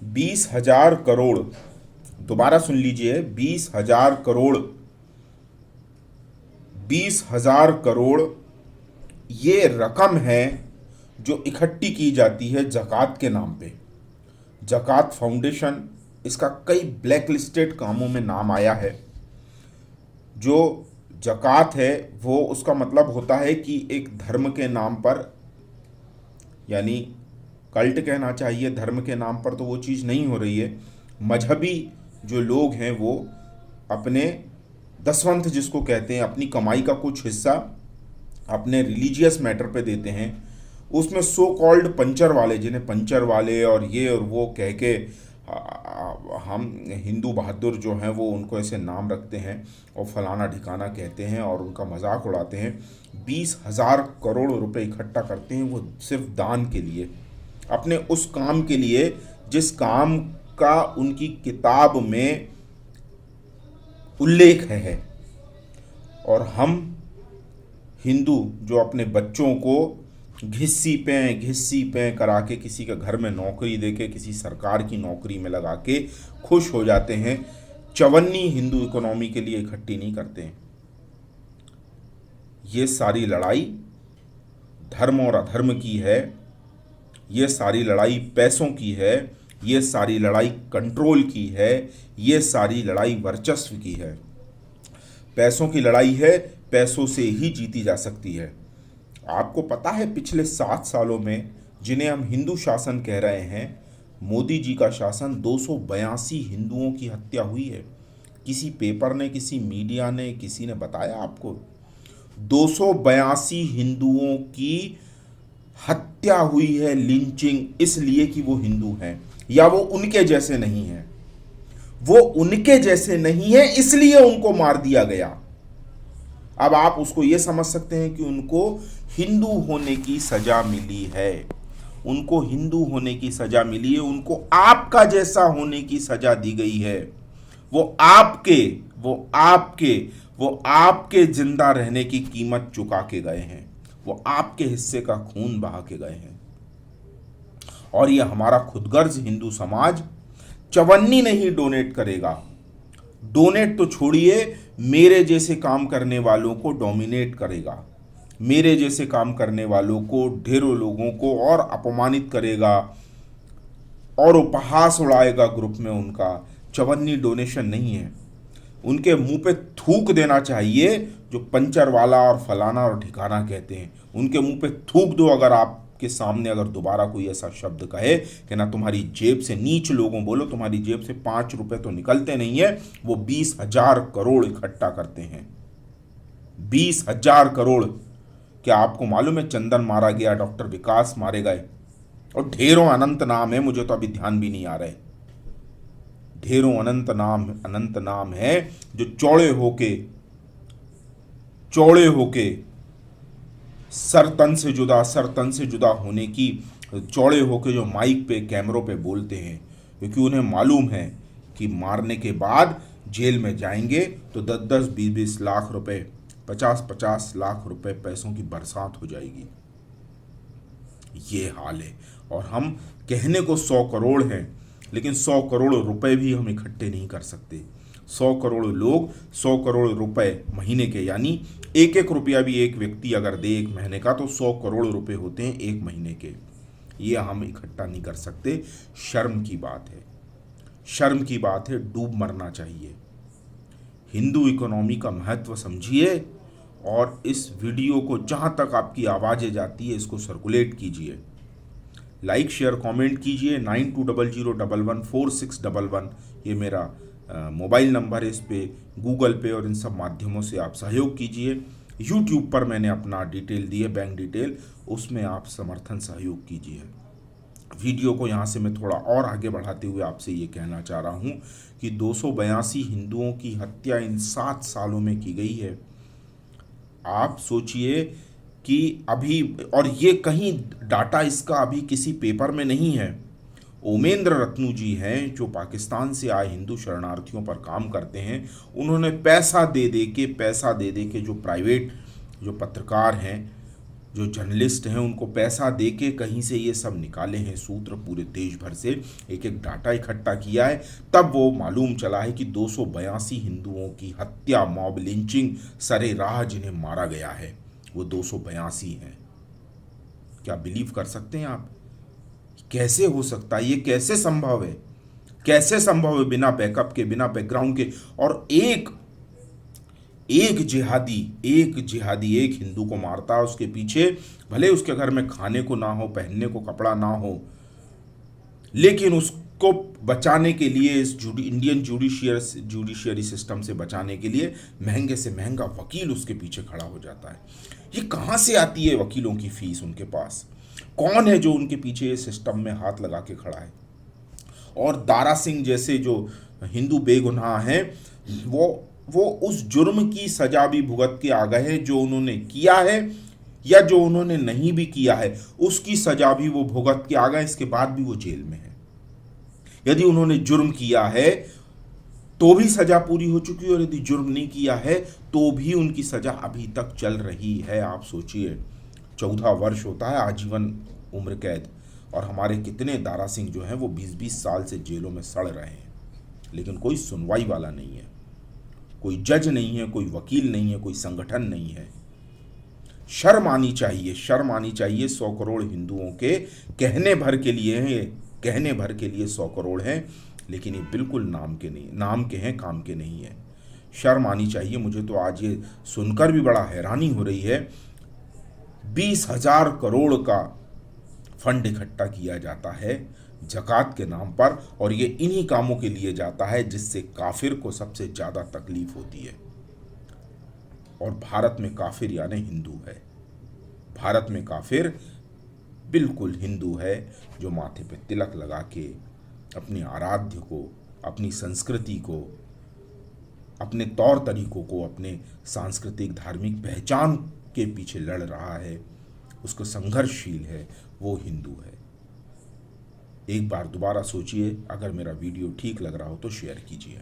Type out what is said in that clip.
20,000 करोड़, दोबारा सुन लीजिए, 20,000 करोड़, 20,000 करोड़ ये रकम है जो इकट्ठी की जाती है ज़कात के नाम पे। ज़कात फाउंडेशन, इसका कई ब्लैक लिस्टेड कामों में नाम आया है। जो ज़कात है वो, उसका मतलब होता है कि एक धर्म के नाम पर, यानी कल्ट कहना चाहिए, धर्म के नाम पर तो वो चीज़ नहीं हो रही है। मजहबी जो लोग हैं वो अपने दसवंथ जिसको कहते हैं, अपनी कमाई का कुछ हिस्सा अपने रिलीजियस मैटर पे देते हैं। उसमें सो कॉल्ड पंचर वाले, जिन्हें पंचर वाले और ये और वो कह के हम हिंदू बहादुर जो हैं वो उनको ऐसे नाम रखते हैं और फलाना ठिकाना कहते हैं और उनका मजाक उड़ाते हैं। 20,000 करोड़ रुपए इकट्ठा करते हैं वो सिर्फ दान के लिए, अपने उस काम के लिए जिस काम का उनकी किताब में उल्लेख है। और हम हिंदू जो अपने बच्चों को घिस्सी पे करा के किसी के घर में नौकरी देके, किसी सरकार की नौकरी में लगा के खुश हो जाते हैं, चवन्नी हिंदू इकोनॉमी के लिए इकट्ठी नहीं करते हैं। ये सारी लड़ाई धर्म और अधर्म की है, ये सारी लड़ाई पैसों की है, ये सारी लड़ाई कंट्रोल की है, ये सारी लड़ाई वर्चस्व की है। पैसों की लड़ाई है, पैसों से ही जीती जा सकती है। आपको पता है पिछले 7 सालों में, जिन्हें हम हिंदू शासन कह रहे हैं, मोदी जी का शासन, 282 हिंदुओं की हत्या हुई है। किसी पेपर ने, किसी मीडिया ने, किसी ने बताया आपको? 282 हिंदुओं की हत्या हुई है, लिंचिंग, इसलिए कि वो हिंदू हैं या वो उनके जैसे नहीं हैं। वो उनके जैसे नहीं है इसलिए उनको मार दिया गया। अब आप उसको ये समझ सकते हैं कि उनको हिंदू होने की सजा मिली है, उनको हिंदू होने की सजा मिली है, उनको आपका जैसा होने की सजा दी गई है। वो आपके जिंदा रहने की कीमत चुका के गए हैं, वो आपके हिस्से का खून बहा के गए हैं। और ये हमारा खुदगर्ज हिंदू समाज चवन्नी नहीं डोनेट करेगा। डोनेट तो छोड़िए, मेरे जैसे काम करने वालों को डोमिनेट करेगा, मेरे जैसे काम करने वालों को, ढेरों लोगों को और अपमानित करेगा और उपहास उड़ाएगा ग्रुप में उनका। चवन्नी डोनेशन नहीं है। उनके मुंह पे थूक देना चाहिए जो पंचर वाला और फलाना और ठिकाना कहते हैं। उनके मुंह पे थूक दो अगर आपके सामने अगर दोबारा कोई ऐसा शब्द कहे कि ना तुम्हारी जेब से, नीच लोगों बोलो, तुम्हारी जेब से 5 रुपए तो निकलते नहीं है। वो 20,000 करोड़ इकट्ठा करते हैं, 20,000 करोड़। क्या आपको मालूम है चंदन मारा गया, डॉक्टर विकास मारे गए, और ढेरों अनंत नाम है, मुझे तो अभी ध्यान भी नहीं आ रहे। ढेरों अनंत नाम है जो चौड़े होके सर तन से जुदा होने की, चौड़े होके जो माइक पे, कैमरों पे बोलते हैं, क्योंकि उन्हें मालूम है कि मारने के बाद जेल में जाएंगे तो 10-10, 20-20 लाख रुपए, 50-50 लाख रुपए पैसों की बरसात हो जाएगी। ये हाल है। और हम कहने को 100 करोड़ हैं, लेकिन 100 करोड़ रुपए भी हम इकट्ठे नहीं कर सकते। 100 करोड़ लोग 100 करोड़ रुपए महीने के, यानी एक एक रुपया भी एक व्यक्ति अगर दे एक महीने का तो 100 करोड़ रुपए होते हैं एक महीने के। ये हम इकट्ठा नहीं कर सकते। शर्म की बात है, शर्म की बात है। डूब मरना चाहिए। हिंदू इकोनॉमी का महत्व समझिए और इस वीडियो को जहां तक आपकी आवाज़ें जाती है इसको सर्कुलेट कीजिए, लाइक शेयर कमेंट कीजिए। 9200114611 ये मेरा मोबाइल नंबर है, इस पे गूगल पे और इन सब माध्यमों से आप सहयोग कीजिए। यूट्यूब पर मैंने अपना डिटेल दी है, बैंक डिटेल, उसमें आप समर्थन सहयोग कीजिए। वीडियो को यहाँ से मैं थोड़ा और आगे बढ़ाते हुए आपसे ये कहना चाह रहा हूँ कि 282 हिंदुओं की हत्या इन 7 सालों में की गई है। आप सोचिए कि अभी, और ये कहीं डाटा इसका अभी किसी पेपर में नहीं है। ओमेंद्र रत्नू जी हैं जो पाकिस्तान से आए हिंदू शरणार्थियों पर काम करते हैं। उन्होंने पैसा दे दे के जो प्राइवेट जो पत्रकार हैं जो जर्नलिस्ट हैं उनको पैसा देके कहीं से ये सब निकाले हैं सूत्र, पूरे देश भर से एक एक डाटा इकट्ठा किया है, तब वो मालूम चला है कि 282 हिंदुओं की हत्या, मॉब लिंचिंग सरेराह जिन्हें मारा गया है वो 282 हैं। क्या बिलीव कर सकते हैं आप? कैसे हो सकता है? ये कैसे संभव है? कैसे संभव है बिना बैकअप के, बिना बैकग्राउंड के? और एक जिहादी एक हिंदू को मारता है, उसके पीछे भले उसके घर में खाने को ना हो, पहनने को कपड़ा ना हो, लेकिन उसको बचाने के लिए, इस इंडियन जुडिशियरी सिस्टम से बचाने के लिए महंगे से महंगा वकील उसके पीछे खड़ा हो जाता है। ये कहाँ से आती है वकीलों की फीस उनके पास? कौन है जो उनके पीछे ये सिस्टम में हाथ लगा के खड़ा है? और दारा सिंह जैसे जो हिंदू बेगुनाह हैं, वो उस जुर्म की सजा भी भुगत के आ गए हैं जो उन्होंने किया है, या जो उन्होंने नहीं भी किया है उसकी सजा भी वो भुगत के आ गए, इसके बाद भी वो जेल में है। यदि उन्होंने जुर्म किया है तो भी सजा पूरी हो चुकी है, और यदि जुर्म नहीं किया है तो भी उनकी सजा अभी तक चल रही है। आप सोचिए, 14 वर्ष होता है आजीवन उम्र कैद, और हमारे कितने दारा सिंह जो हैं वो 20-20 साल से जेलों में सड़ रहे हैं, लेकिन कोई सुनवाई वाला नहीं है, कोई जज नहीं है, कोई वकील नहीं है, कोई संगठन नहीं है। शर्म आनी चाहिए, शर्म आनी चाहिए। 100 करोड़ हिंदुओं के कहने भर के लिए हैं, कहने भर के लिए 100 करोड़ हैं, लेकिन ये बिल्कुल नाम के नहीं, नाम के हैं, काम के नहीं है। शर्म आनी चाहिए। मुझे तो आज ये सुनकर भी बड़ा हैरानी हो रही है। 20,000 करोड़ का फंड इकट्ठा किया जाता है ज़कात के नाम पर, और ये इन्हीं कामों के लिए जाता है जिससे काफिर को सबसे ज़्यादा तकलीफ होती है। और भारत में काफिर यानी हिंदू है। भारत में काफिर बिल्कुल हिंदू है, जो माथे पे तिलक लगा के अपने आराध्य को, अपनी संस्कृति को, अपने तौर तरीकों को, अपने सांस्कृतिक धार्मिक पहचान के पीछे लड़ रहा है, उसको संघर्षशील है, वो हिंदू है। एक बार दोबारा सोचिए। अगर मेरा वीडियो ठीक लग रहा हो तो शेयर कीजिए।